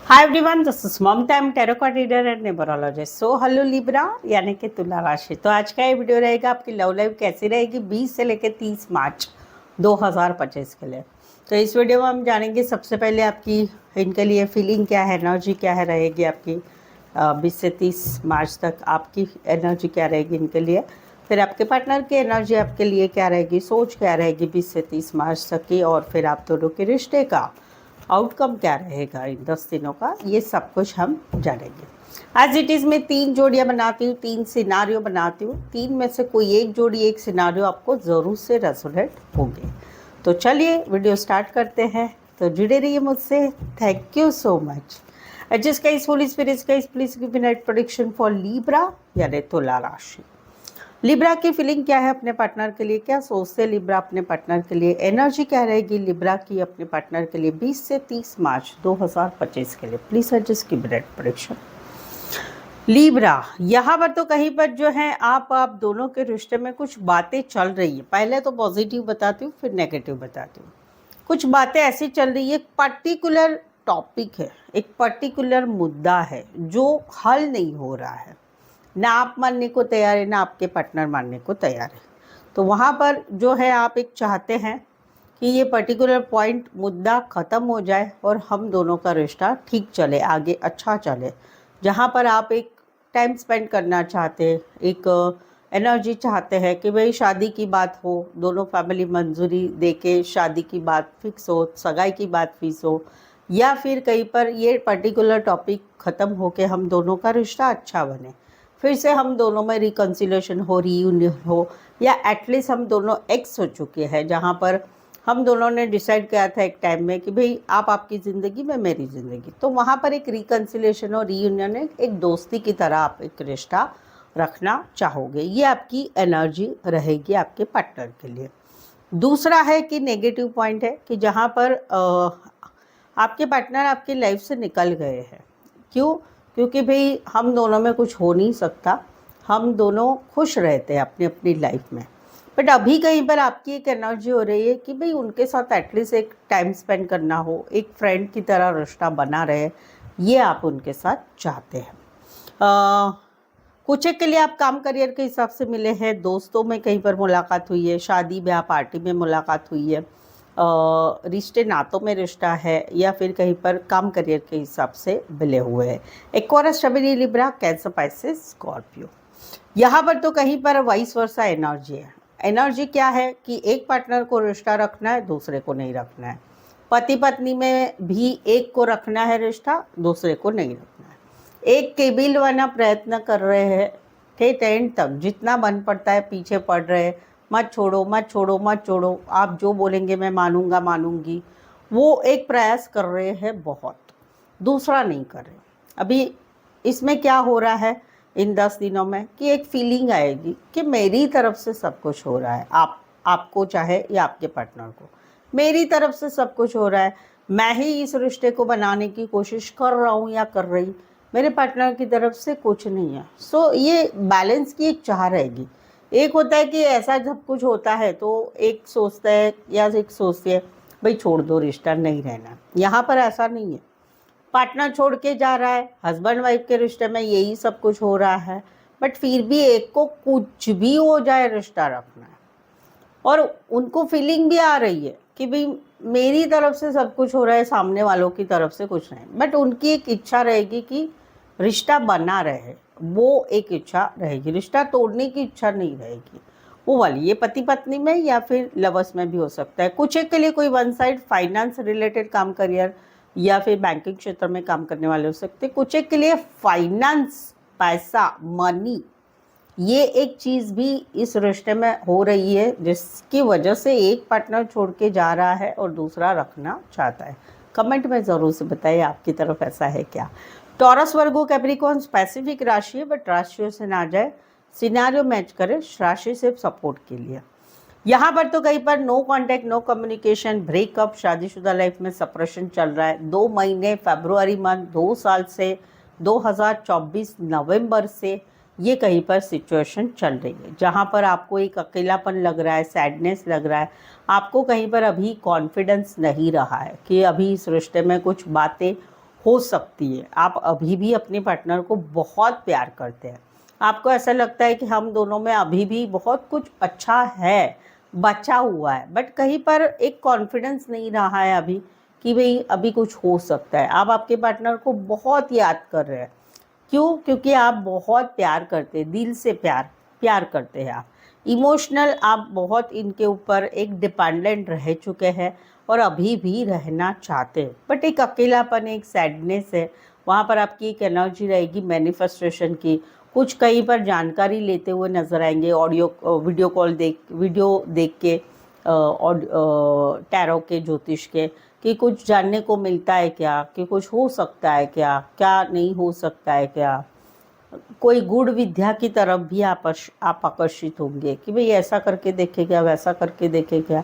Hi everyone, this is Mamta, am tarot card reader and numerologist. So hello Libra यानी कि तुला राशि। तो आज का ये वीडियो रहेगा आपकी लव लाइफ कैसी रहेगी 20 से लेकर 30 मार्च 2025 के लिए। तो इस वीडियो में हम जानेंगे सबसे पहले आपकी इनके लिए फीलिंग क्या है, एनर्जी क्या है रहेगी आपकी 20 से 30 मार्च तक। आपकी एनर्जी क्या रहेगी इनके लिए, फिर आपके पार्टनर की एनर्जी आपके लिए क्या रहेगी, सोच क्या रहेगी 20 से 30 मार्च तक की, और फिर आप दोनों के रिश्ते का आउटकम क्या रहेगा इन 10 दिनों का, ये सब कुछ हम जानेंगे। एज इट इज़ मैं 3 जोड़ियाँ बनाती हूँ, 3 सिनारियो बनाती हूँ। 3 में से कोई एक जोड़ी, एक सिनारियो आपको ज़रूर से रेजोनेट होंगे। तो चलिए वीडियो स्टार्ट करते हैं। तो जुड़े रहिए मुझसे। Thank you so much. जिस guys holy spirits guys, please give me night prediction for Libra यानी तुला राशि। लिब्रा की फीलिंग क्या है अपने पार्टनर के लिए, क्या सोचते हैं लिब्रा अपने पार्टनर के लिए, एनर्जी क्या रहेगी लिब्रा की अपने पार्टनर के लिए 20 से 30 मार्च 2025 के लिए। प्लीज एडजस्ट की ब्रेड प्रेडिक्शन। लिब्रा, यहाँ पर तो कहीं पर जो है आप दोनों के रिश्ते में कुछ बातें चल रही है। पहले तो पॉजिटिव बताती हूँ, फिर नेगेटिव बताती हूँ। कुछ बातें ऐसी चल रही है, एक पर्टिकुलर टॉपिक है, एक पर्टिकुलर मुद्दा है जो हल नहीं हो रहा है। ना आप मानने को तैयार है, ना आपके पार्टनर मानने को तैयार है। तो वहाँ पर जो है आप एक चाहते हैं कि ये पर्टिकुलर पॉइंट मुद्दा ख़त्म हो जाए और हम दोनों का रिश्ता ठीक चले, आगे अच्छा चले। जहाँ पर आप एक टाइम स्पेंड करना चाहते हैं, एक एनर्जी चाहते हैं कि भाई शादी की बात हो, दोनों फैमिली मंजूरी दे के शादी की बात फिक्स हो, सगाई की बात फिक्स हो, या फिर कहीं पर ये पर्टिकुलर टॉपिक ख़त्म हो के हम दोनों का रिश्ता अच्छा बने, फिर से हम दोनों में रिकन्सिलेशन हो, रीयूनियन हो, या एटलीस्ट हम दोनों एक्स हो चुके हैं, जहाँ पर हम दोनों ने डिसाइड किया था एक टाइम में कि भाई आप आपकी ज़िंदगी में मेरी ज़िंदगी। तो वहाँ पर एक रिकन्सिलेशन और रीयूनियन, एक दोस्ती की तरह आप एक रिश्ता रखना चाहोगे। ये आपकी एनर्जी रहेगी आपके पार्टनर के लिए। दूसरा है कि नेगेटिव पॉइंट है कि जहाँ पर आपके पार्टनर आपकी लाइफ से निकल गए हैं। क्यों? क्योंकि भाई हम दोनों में कुछ हो नहीं सकता, हम दोनों खुश रहते हैं अपनी अपनी लाइफ में। बट अभी कहीं पर आपकी एक एनर्जी हो रही है कि भाई उनके साथ एटलीस्ट एक टाइम स्पेंड करना हो, एक फ्रेंड की तरह रिश्ता बना रहे, ये आप उनके साथ चाहते हैं। कुछ एक के लिए आप काम करियर के हिसाब से मिले हैं, दोस्तों में कहीं पर मुलाकात हुई है, शादी ब्याह पार्टी में मुलाकात हुई है, रिश्ते नातों में रिश्ता है, या फिर कहीं पर काम करियर के हिसाब से मिले हुए हैं। Aquarius, Shabari, Libra, cancer, Pisces, Scorpio. यहाँ पर तो कहीं पर वाइस वर्सा एनर्जी है। एनर्जी क्या है कि एक पार्टनर को रिश्ता रखना है, दूसरे को नहीं रखना है। पति पत्नी में भी एक को रखना है रिश्ता, दूसरे को नहीं रखना है। एक केबिल वाला प्रयत्न कर रहे हैं, ठेठ एंड तक जितना बन पड़ता है पीछे पड़ रहे हैं, मत छोड़ो मत छोड़ो मत छोड़ो, आप जो बोलेंगे मैं मानूंगा मानूंगी, वो एक प्रयास कर रहे हैं बहुत, दूसरा नहीं कर रहे। अभी इसमें क्या हो रहा है इन 10 दिनों में कि एक फीलिंग आएगी कि मेरी तरफ से सब कुछ हो रहा है, आपको चाहे या आपके पार्टनर को, मेरी तरफ से सब कुछ हो रहा है, मैं ही इस रिश्ते को बनाने की कोशिश कर रहा हूँ या कर रही, मेरे पार्टनर की तरफ से कुछ नहीं है। सो ये बैलेंस की एक चाह रहेगी। एक होता है कि ऐसा जब कुछ होता है तो एक सोचता है या एक सोचती है भाई छोड़ दो रिश्ता, नहीं रहना। यहाँ पर ऐसा नहीं है, पार्टनर छोड़ के जा रहा है, हस्बैंड वाइफ के रिश्ते में यही सब कुछ हो रहा है, बट फिर भी एक को कुछ भी हो जाए रिश्ता रखना है। और उनको फीलिंग भी आ रही है कि भाई मेरी तरफ से सब कुछ हो रहा है, सामने वालों की तरफ से कुछ नहीं, बट उनकी एक इच्छा रहेगी कि रिश्ता बना रहे, वो एक इच्छा रहेगी, रिश्ता तोड़ने की इच्छा नहीं रहेगी वो वाली। ये पति पत्नी में या फिर लवर्स में भी हो सकता है। कुछ एक के लिए कोई वन साइड फाइनेंस रिलेटेड काम, करियर या फिर बैंकिंग क्षेत्र में काम करने वाले हो सकते हैं। कुछ एक के लिए फाइनेंस, पैसा, मनी, ये एक चीज़ भी इस रिश्ते में हो रही है जिसकी वजह से एक पार्टनर छोड़ के जा रहा है और दूसरा रखना चाहता है। कमेंट में ज़रूर से बताइए आपकी तरफ ऐसा है क्या। टॉरस, वर्गो, कैप्रिकॉर्न स्पेसिफिक राशि है, बट राशियों से ना जाए, सिनेरियो मैच करे, राशि से सपोर्ट के लिए। यहाँ पर तो कहीं पर no contact, no communication, breakup, शादीशुदा लाइफ में सप्रेशन चल रहा है 2 महीने, फरवरी मंथ, 2 साल से, 2024 नवंबर से ये कहीं पर सिचुएशन चल रही है, जहाँ पर आपको एक अकेलापन लग रहा है, सैडनेस लग रहा है, आपको कहीं पर अभी कॉन्फिडेंस नहीं रहा है कि अभी इस रिश्ते में कुछ बातें हो सकती है। आप अभी भी अपने पार्टनर को बहुत प्यार करते हैं, आपको ऐसा लगता है कि हम दोनों में अभी भी बहुत कुछ अच्छा है, बचा हुआ है, बट कहीं पर एक कॉन्फिडेंस नहीं रहा है अभी कि भाई अभी कुछ हो सकता है। आप आपके पार्टनर को बहुत याद कर रहे हैं। क्यों? क्योंकि आप बहुत प्यार करते हैं, दिल से प्यार प्यार करते हैं आप। इमोशनल आप बहुत इनके ऊपर एक डिपेंडेंट रह चुके हैं और अभी भी रहना चाहते हैं, बट एक अकेलापन, एक सैडनेस है। वहाँ पर आपकी एक एनर्जी रहेगी मैनिफेस्टेशन की। कुछ कहीं पर जानकारी लेते हुए नजर आएंगे, ऑडियो वीडियो देख के, और टैरो के, ज्योतिष के, कि कुछ जानने को मिलता है क्या, कि कुछ हो सकता है क्या, क्या नहीं हो सकता है क्या। कोई गूढ़ विद्या की तरफ भी आप आकर्षित होंगे कि भाई ऐसा करके देखे क्या, वैसा करके देखे क्या।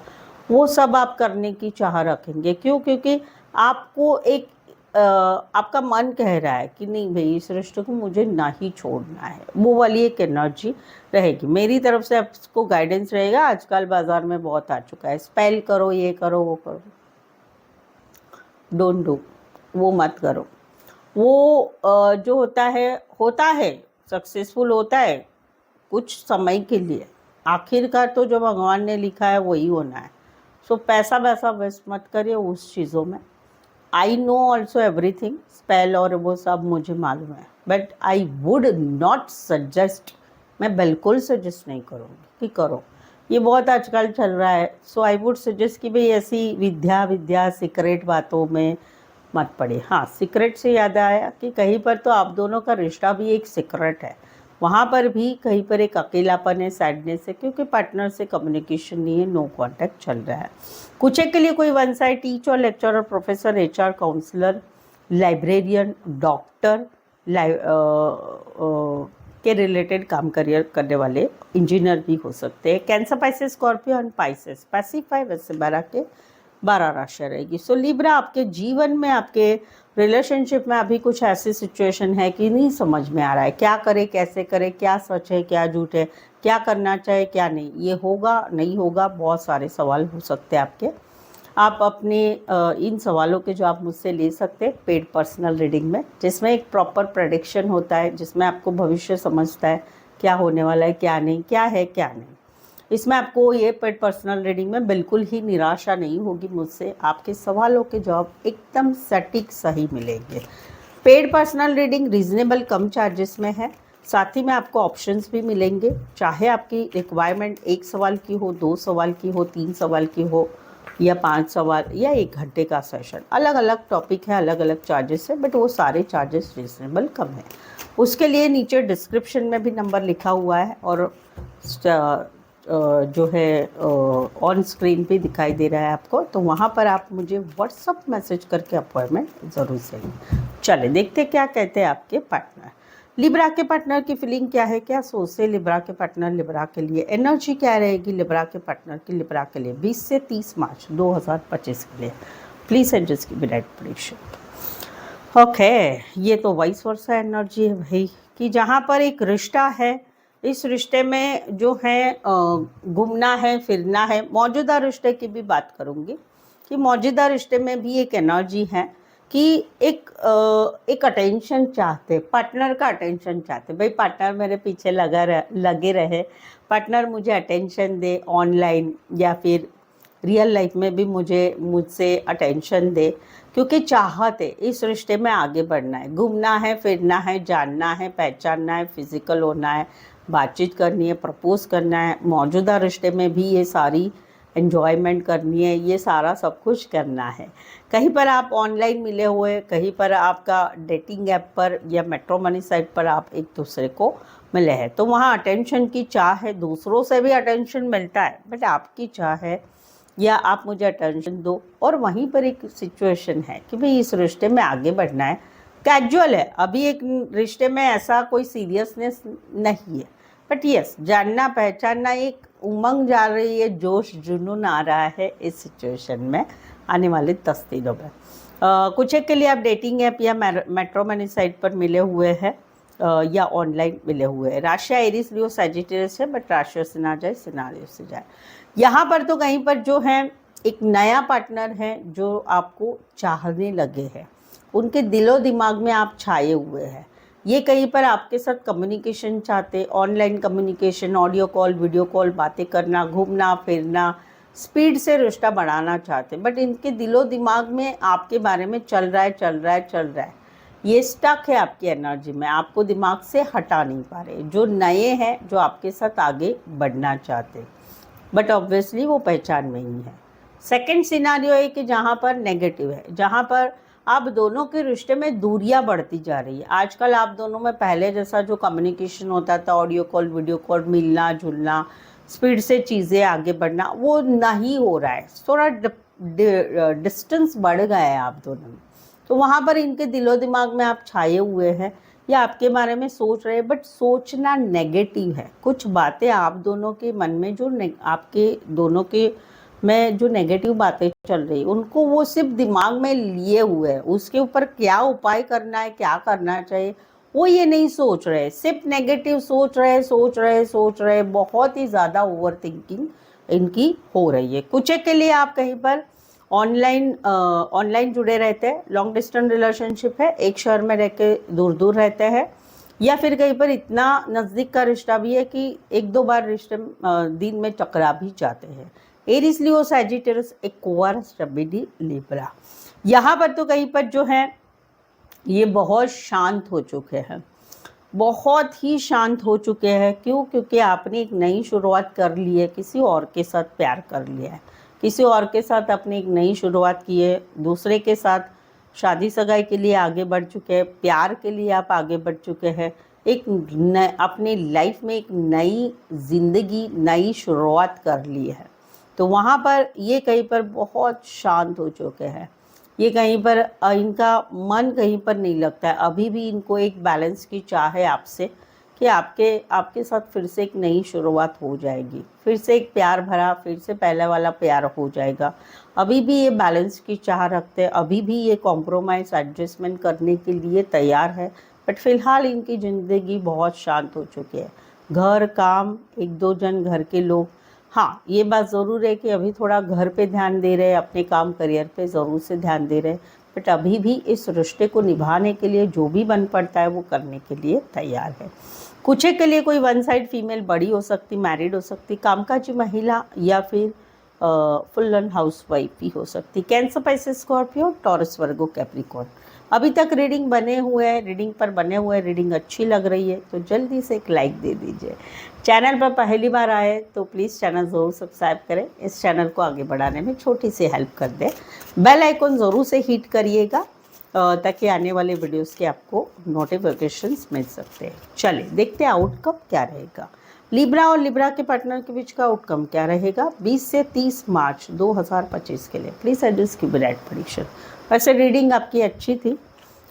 वो सब आप करने की चाह रखेंगे। क्यों? क्योंकि आपको एक आपका मन कह रहा है कि नहीं भाई, इस रिश्ते को मुझे ना ही छोड़ना है। वो वाली एक एनर्जी रहेगी। मेरी तरफ से आपको गाइडेंस रहेगा। आजकल बाजार में बहुत आ चुका है, स्पेल करो, ये करो, वो करो। डोंट डू, वो मत करो। वो जो होता है, सक्सेसफुल होता है कुछ समय के लिए। आखिरकार तो जो भगवान ने लिखा है वही होना है। सो पैसा वैसा वेस्ट मत करिए उस चीज़ों में। I know also everything, spell और वो सब मुझे मालूम है, but I would not suggest, मैं बिल्कुल सजेस्ट नहीं करूँगी कि करो। ये बहुत आजकल चल रहा है। सो आई वुड सजेस्ट कि भाई ऐसी विद्या सीक्रेट बातों में मत पड़े। हाँ, सीक्रेट से याद आया कि कहीं पर तो आप दोनों का रिश्ता भी एक सीक्रेट है। वहाँ पर भी कहीं पर एक अकेलापन है, सैडनेस है, क्योंकि पार्टनर से कम्युनिकेशन नहीं है, नो कांटेक्ट चल रहा है। कुछ एक के लिए कोई one side teacher, lecturer, professor, HR, counsellor, librarian, doctor, के रिलेटेड काम करियर करने वाले इंजीनियर भी हो सकते हैं। Cancer, Pisces, Scorpio and Pisces pacify वैसे 12 राशियाँ रहेगी। सो लिब्रा, आपके जीवन में, आपके रिलेशनशिप में अभी कुछ ऐसी सिचुएशन है कि नहीं समझ में आ रहा है, क्या करे, कैसे करे, क्या सच है, क्या झूठ है, क्या करना चाहिए, क्या नहीं, ये होगा नहीं होगा, बहुत सारे सवाल हो सकते हैं आपके। आप अपने इन सवालों के जो आप मुझसे ले सकते हैं पेड पर्सनल रीडिंग में, जिसमें एक प्रॉपर प्रेडिक्शन होता है, जिसमें आपको भविष्य समझता है क्या होने वाला है, क्या नहीं, क्या है क्या नहीं। इसमें आपको ये पेड पर्सनल रीडिंग में बिल्कुल ही निराशा नहीं होगी मुझसे। आपके सवालों के जवाब एकदम सटीक सही मिलेंगे। पेड पर्सनल रीडिंग रीजनेबल कम चार्जेस में है। साथ ही में आपको ऑप्शंस भी मिलेंगे, चाहे आपकी रिक्वायरमेंट 1 सवाल की हो, 2 सवाल की हो, 3 सवाल की हो, या 5 सवाल, या 1 घंटे का सेशन। अलग अलग टॉपिक है, अलग अलग चार्जेस है, बट वो सारे चार्जेस रीजनेबल कम है। उसके लिए नीचे डिस्क्रिप्शन में भी नंबर लिखा हुआ है, और जो है ऑन स्क्रीन पे दिखाई दे रहा है आपको, तो वहाँ पर आप मुझे व्हाट्सअप मैसेज करके अपॉइंटमेंट ज़रूर से। चले देखते क्या कहते हैं आपके पार्टनर। लिब्रा के पार्टनर की फीलिंग क्या है, क्या सोचते लिब्रा के पार्टनर, लिब्रा के लिए एनर्जी क्या रहेगी लिब्रा के पार्टनर की, लिब्रा के लिए 20 से 30 मार्च 2025 के लिए। प्लीज़ एडजस्ट की बिना प्रेडिक्शन। ओके, ये तो वाइस वर्सा एनर्जी है भाई, कि जहाँ पर एक रिश्ता है, इस रिश्ते में जो है घूमना है, फिरना है। मौजूदा रिश्ते की भी बात करूँगी कि मौजूदा रिश्ते में भी एक एनर्जी है कि एक अटेंशन चाहते, पार्टनर का अटेंशन चाहते। भाई पार्टनर मेरे पीछे लगे रहे, पार्टनर मुझे अटेंशन दे, ऑनलाइन या फिर रियल लाइफ में भी मुझसे अटेंशन दे, क्योंकि चाहते इस रिश्ते में आगे बढ़ना है, घूमना है, फिरना है, जानना है, पहचानना है, फिजिकल होना है, बातचीत करनी है, प्रपोज करना है। मौजूदा रिश्ते में भी ये सारी एन्जॉयमेंट करनी है, ये सारा सब कुछ करना है। कहीं पर आप ऑनलाइन मिले हुए, कहीं पर आपका डेटिंग ऐप पर या मैट्रिमोनी साइट पर आप एक दूसरे को मिले हैं, तो वहाँ अटेंशन की चाह है। दूसरों से भी अटेंशन मिलता है, बट आपकी चाह है या आप मुझे अटेंशन दो। और वहीं पर एक सिचुएशन है कि भाई इस रिश्ते में आगे बढ़ना है, कैजुअल है, अभी एक रिश्ते में ऐसा कोई सीरियसनेस नहीं है, बट यस जानना पहचानना, एक उमंग जा रही है, जोश जुनून आ रहा है इस सिचुएशन में आने वाले 10 दिनों में। कुछ एक के लिए आप डेटिंग ऐप या मैट्रिमोनी साइट पर मिले हुए हैं, या ऑनलाइन मिले हुए हैं। राशि एरीज, लियो, सैजिटेरियस है, बट राशियों से ना जाए, सिनारियो से जाए। यहाँ पर तो कहीं पर जो है एक नया पार्टनर है जो आपको चाहने लगे हैं। उनके दिलो दिमाग में आप छाए हुए हैं। ये कहीं पर आपके साथ कम्युनिकेशन चाहते, online communication, audio call, video call, बातें करना, घूमना फिरना, स्पीड से रिश्ता बढ़ाना चाहते, बट इनके दिलो दिमाग में आपके बारे में चल रहा है, चल रहा है, चल रहा है। ये स्टक है आपकी एनर्जी में, आपको दिमाग से हटा नहीं पा रहे। जो नए हैं, जो आपके साथ आगे बढ़ना चाहते, बट ऑब्वियसली वो पहचान में ही है। सेकंड सिनारियो है कि जहाँ पर नेगेटिव है, जहाँ पर आप दोनों के रिश्ते में दूरियां बढ़ती जा रही है। आजकल आप दोनों में पहले जैसा जो कम्युनिकेशन होता था, ऑडियो कॉल, वीडियो कॉल, मिलना जुलना, स्पीड से चीज़ें आगे बढ़ना, वो नहीं हो रहा है। थोड़ा डिस्टेंस बढ़ गया है आप दोनों में। तो वहाँ पर इनके दिलो दिमाग में आप छाए हुए हैं या आपके बारे में सोच रहे हैं, बट सोचना नेगेटिव है। कुछ बातें आप दोनों के मन में जो आपके दोनों के में जो नेगेटिव बातें चल रही, उनको वो सिर्फ दिमाग में लिए हुए हैं। उसके ऊपर क्या उपाय करना है, क्या करना चाहिए, वो ये नहीं सोच रहे, सिर्फ नेगेटिव सोच रहे। बहुत ही ज़्यादा ओवर थिंकिंग इनकी हो रही है। कुछ एक के लिए आप कहीं पर ऑनलाइन जुड़े रहते हैं, लॉन्ग डिस्टेंस रिलेशनशिप है, एक शहर में रह के दूर दूर रहते हैं, या फिर कहीं पर इतना नज़दीक का रिश्ता भी है कि एक दो बार रिश्ते दिन में टकरा भी जाते हैं। एरिस, लियो, सैजिटेरियस, एक्वारियस, जेमिनी, लिब्रा। यहाँ पर तो कहीं पर जो है ये बहुत शांत हो चुके हैं, बहुत ही शांत हो चुके हैं। क्यों? क्योंकि आपने एक नई शुरुआत कर ली है, किसी और के साथ प्यार कर लिया है, किसी और के साथ आपने एक नई शुरुआत की है, दूसरे के साथ शादी सगाई के लिए आगे बढ़ चुके हैं, प्यार के लिए आप आगे बढ़ चुके हैं, एक अपनी लाइफ में एक नई जिंदगी, नई शुरुआत कर ली है। तो वहाँ पर ये कहीं पर बहुत शांत हो चुके हैं। ये कहीं पर इनका मन कहीं पर नहीं लगता है। अभी भी इनको एक बैलेंस की चाह है आपसे कि आपके साथ फिर से एक नई शुरुआत हो जाएगी, फिर से एक प्यार भरा, फिर से पहले वाला प्यार हो जाएगा। अभी भी ये बैलेंस की चाह रखते हैं, अभी भी ये कॉम्प्रोमाइज़ एडजस्टमेंट करने के लिए तैयार है। बट फिलहाल इनकी ज़िंदगी बहुत शांत हो चुकी है। घर, काम, एक दो जन घर के लोग। हाँ, ये बात ज़रूर है कि अभी थोड़ा घर पे ध्यान दे रहे हैं, अपने काम करियर पे ज़रूर से ध्यान दे रहे हैं, बट अभी भी इस रिश्ते को निभाने के लिए जो भी बन पड़ता है वो करने के लिए तैयार है। कुछ के लिए कोई वन साइड फीमेल बड़ी हो सकती, मैरिड हो सकती, कामकाजी महिला, या फिर फुल ऑन हाउस वाइफ भी हो सकती। कैंसर, पाइसेस, स्कॉर्पियो, टॉरस, वर्गो, कैप्रिकॉर्न। अभी तक रीडिंग बने हुए हैं, रीडिंग पर बने हुए हैं, रीडिंग अच्छी लग रही है तो जल्दी से एक लाइक दे दीजिए। चैनल पर पहली बार आए तो प्लीज़ चैनल ज़रूर सब्सक्राइब करें, इस चैनल को आगे बढ़ाने में छोटी सी हेल्प कर दें। बेल आइकन ज़रूर से हिट करिएगा ताकि आने वाले वीडियोस के आपको नोटिफिकेशंस मिल सकते हैं। चलिए देखते हैं आउटकम क्या रहेगा। लिब्रा और लिब्रा के पार्टनर के बीच का आउटकम क्या रहेगा 20 से 30 मार्च 2025 के लिए। प्लीज़ एड्रेस की ब्राइट प्रेडिक्शन। वैसे रीडिंग आपकी अच्छी थी,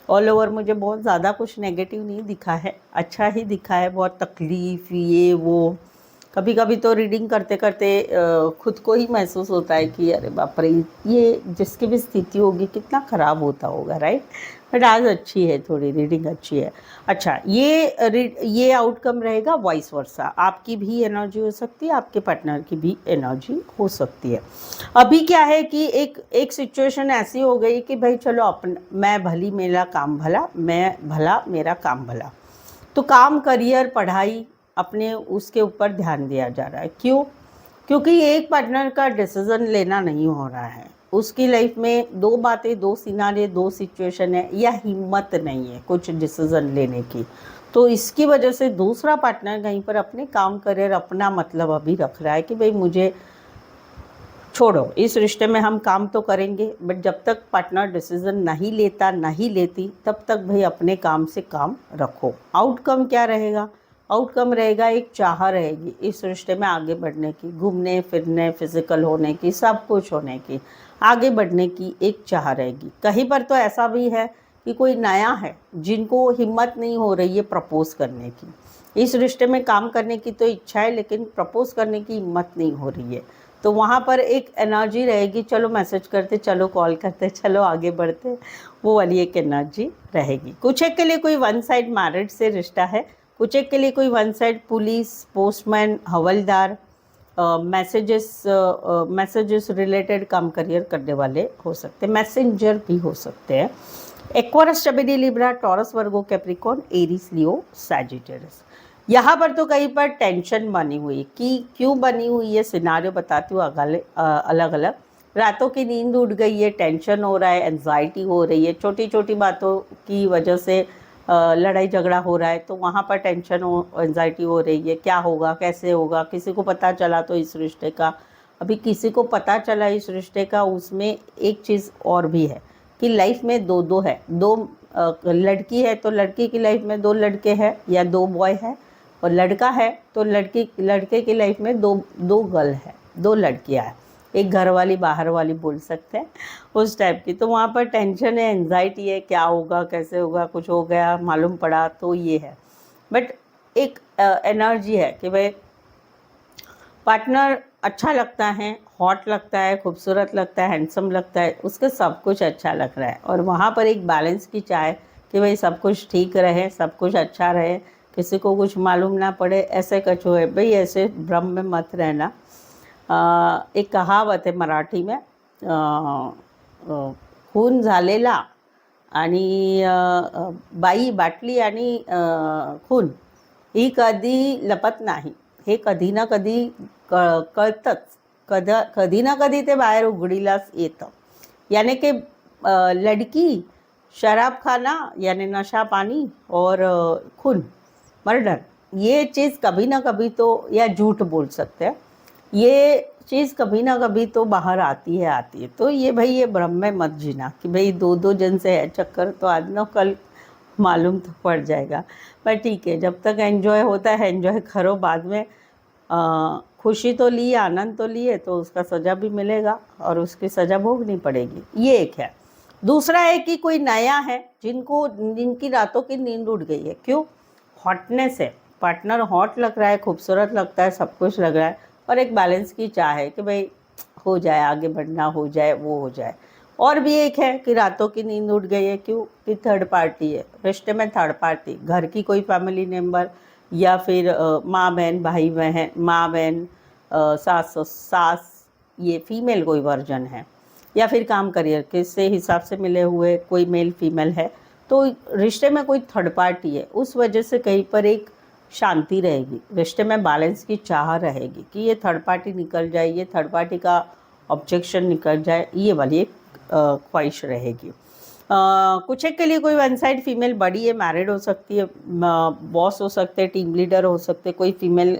ऑल ओवर मुझे बहुत ज़्यादा कुछ नेगेटिव नहीं दिखा है, अच्छा ही दिखा है। बहुत तकलीफ़ ये वो, कभी कभी तो रीडिंग करते करते खुद को ही महसूस होता है कि अरे बाप रे, ये जिसकी भी स्थिति होगी कितना ख़राब होता होगा, राइट। बट आज अच्छी है, थोड़ी रीडिंग अच्छी है। अच्छा, ये आउटकम रहेगा वाइस वर्सा। आपकी भी एनर्जी हो सकती है, आपके पार्टनर की भी एनर्जी हो सकती है। अभी क्या है कि एक सिचुएशन ऐसी हो गई कि भाई चलो मैं भली मेरा काम भला, मैं भला मेरा काम भला। तो काम, करियर, पढ़ाई, अपने उसके ऊपर ध्यान दिया जा रहा है। क्यों? क्योंकि एक पार्टनर का डिसीज़न लेना नहीं हो रहा है। उसकी लाइफ में दो बातें, दो सिनारे, दो सिचुएशन है, या हिम्मत नहीं है कुछ डिसीज़न लेने की। तो इसकी वजह से दूसरा पार्टनर कहीं पर अपने काम, करियर, अपना मतलब अभी रख रहा है कि भाई मुझे छोड़ो, इस रिश्ते में हम काम तो करेंगे, बट जब तक पार्टनर डिसीज़न नहीं लेता, नहीं लेती, तब तक भाई अपने काम से काम रखो। आउटकम क्या रहेगा? आउटकम रहेगा एक चाह रहेगी इस रिश्ते में आगे बढ़ने की, घूमने फिरने, फिजिकल होने की, सब कुछ होने की, आगे बढ़ने की एक चाह रहेगी। कहीं पर तो ऐसा भी है कि कोई नया है जिनको हिम्मत नहीं हो रही है प्रपोज करने की। इस रिश्ते में काम करने की तो इच्छा है, लेकिन प्रपोज करने की हिम्मत नहीं हो रही है। तो वहाँ पर एक एनर्जी रहेगी, चलो मैसेज करते, चलो कॉल करते, चलो आगे बढ़ते, वो वाली एक एनर्जी रहेगी। कुछ एक के लिए कोई वन साइड मैरिड से रिश्ता है, कुछ एक के लिए कोई वन साइड पुलिस, पोस्टमैन, हवलदार, मैसेजेस रिलेटेड काम करियर करने वाले हो सकते हैं, मैसेंजर भी हो सकते हैं। एक्वारियस, जमिनी, लिब्रा, टॉरस, वर्गो, कैप्रिकॉर्न, एरीज, लियो, सैजिटेरियस। यहाँ पर तो कहीं पर टेंशन बनी हुई है कि क्यों बनी हुई है, सिनारियो बताती हूँ अलग अलग। रातों की नींद उड़ गई है, टेंशन हो रहा है, एंजाइटी हो रही है, छोटी छोटी बातों की वजह से लड़ाई झगड़ा हो रहा है, तो वहाँ पर टेंशन हो, एंजाइटी हो रही है, क्या होगा, कैसे होगा, किसी को पता चला तो इस रिश्ते का, अभी किसी को पता चला इस रिश्ते का, उसमें एक चीज़ और भी है कि लाइफ में दो दो है, दो लड़की है तो लड़की की लाइफ में दो लड़के हैं या दो बॉय है, और लड़का है तो लड़के की लाइफ में दो दो गर्ल है, दो लड़कियां हैं, एक घर वाली बाहर वाली बोल सकते हैं उस टाइप की। तो वहाँ पर टेंशन है, एंजाइटी है, क्या होगा, कैसे होगा, कुछ हो गया मालूम पड़ा तो ये है। बट एक एनर्जी है कि भाई पार्टनर अच्छा लगता है, हॉट लगता है, खूबसूरत लगता है, हैंडसम लगता है, उसका सब कुछ अच्छा लग रहा है, और वहाँ पर एक बैलेंस की चाह कि भाई सब कुछ ठीक रहे, सब कुछ अच्छा रहे, किसी को कुछ मालूम ना पड़े, ऐसे कछो है भाई, ऐसे भ्रम में मत रहना। एक कहावत है मराठी में, खून झालेला आणि बाई बाटली आणि खून ही कधी लपत नाही, हे कधी ना कधी कळतंच, कधी ना कधी ते बाहेर उघडीलाच येतं। यानी कि लड़की, शराब खाना यानी नशा पानी, और खून, मर्डर, ये चीज़ कभी ना कभी तो, या झूठ बोल सकते हैं, ये चीज़ कभी ना कभी तो बाहर आती है। तो ये भाई ये भ्रम में मत जीना कि भाई दो दो जन से है चक्कर, तो आज ना कल मालूम तो पड़ जाएगा। पर ठीक है, जब तक एंजॉय होता है एंजॉय करो, बाद में खुशी तो ली, आनंद तो लिए, तो उसका सज़ा भी मिलेगा और उसकी सज़ा भोगनी पड़ेगी, ये एक है। दूसरा है कि कोई नया है जिनकी रातों की नींद उड़ गई है, क्यों, हॉटनेस है, पार्टनर हॉट लग रहा है, खूबसूरत लगता है, सब कुछ लग रहा है, और एक बैलेंस की चाह है कि भाई हो जाए, आगे बढ़ना हो जाए, वो हो जाए। और भी एक है कि रातों की नींद उड़ गई है, क्यों कि थर्ड पार्टी है रिश्ते में, थर्ड पार्टी घर की कोई फैमिली मेम्बर, या फिर माँ बहन, भाई बहन, माँ बहन, सास, ये फीमेल कोई वर्जन है, या फिर काम करियर के से हिसाब से मिले हुए कोई मेल फीमेल है, तो रिश्ते में कोई थर्ड पार्टी है, उस वजह से कहीं पर एक शांति रहेगी, रिश्ते में बैलेंस की चाह रहेगी कि ये थर्ड पार्टी निकल जाए, ये थर्ड पार्टी का ऑब्जेक्शन निकल जाए, ये वाली एक ख्वाहिश रहेगी। कुछ एक के लिए कोई वन साइड फीमेल बड़ी है, मैरिड हो सकती है, बॉस हो सकते हैं, टीम लीडर हो सकते, कोई फीमेल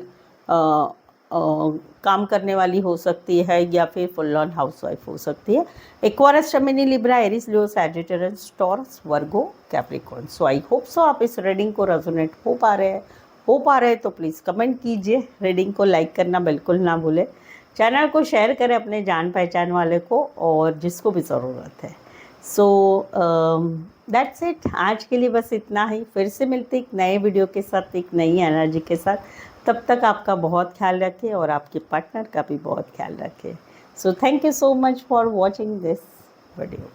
काम करने वाली हो सकती है, या फिर फुल ऑन हाउसवाइफ हो सकती है। एक्वारियस, जमिनी, Libra, Aries, Leo, Sagittarius, taurus, Virgo, Capricorn. So I hope so आप इस रीडिंग को रेजोनेट हो पा रहे हैं तो प्लीज़ कमेंट कीजिए, रीडिंग को लाइक करना बिल्कुल ना भूलें, चैनल को शेयर करें अपने जान पहचान वाले को और जिसको भी ज़रूरत है। सो दैट्स इट, आज के लिए बस इतना ही। फिर से मिलते एक नए वीडियो के साथ, एक नई एनर्जी के साथ। तब तक आपका बहुत ख्याल रखें और आपके पार्टनर का भी बहुत ख्याल रखें। So thank you so much for watching this video.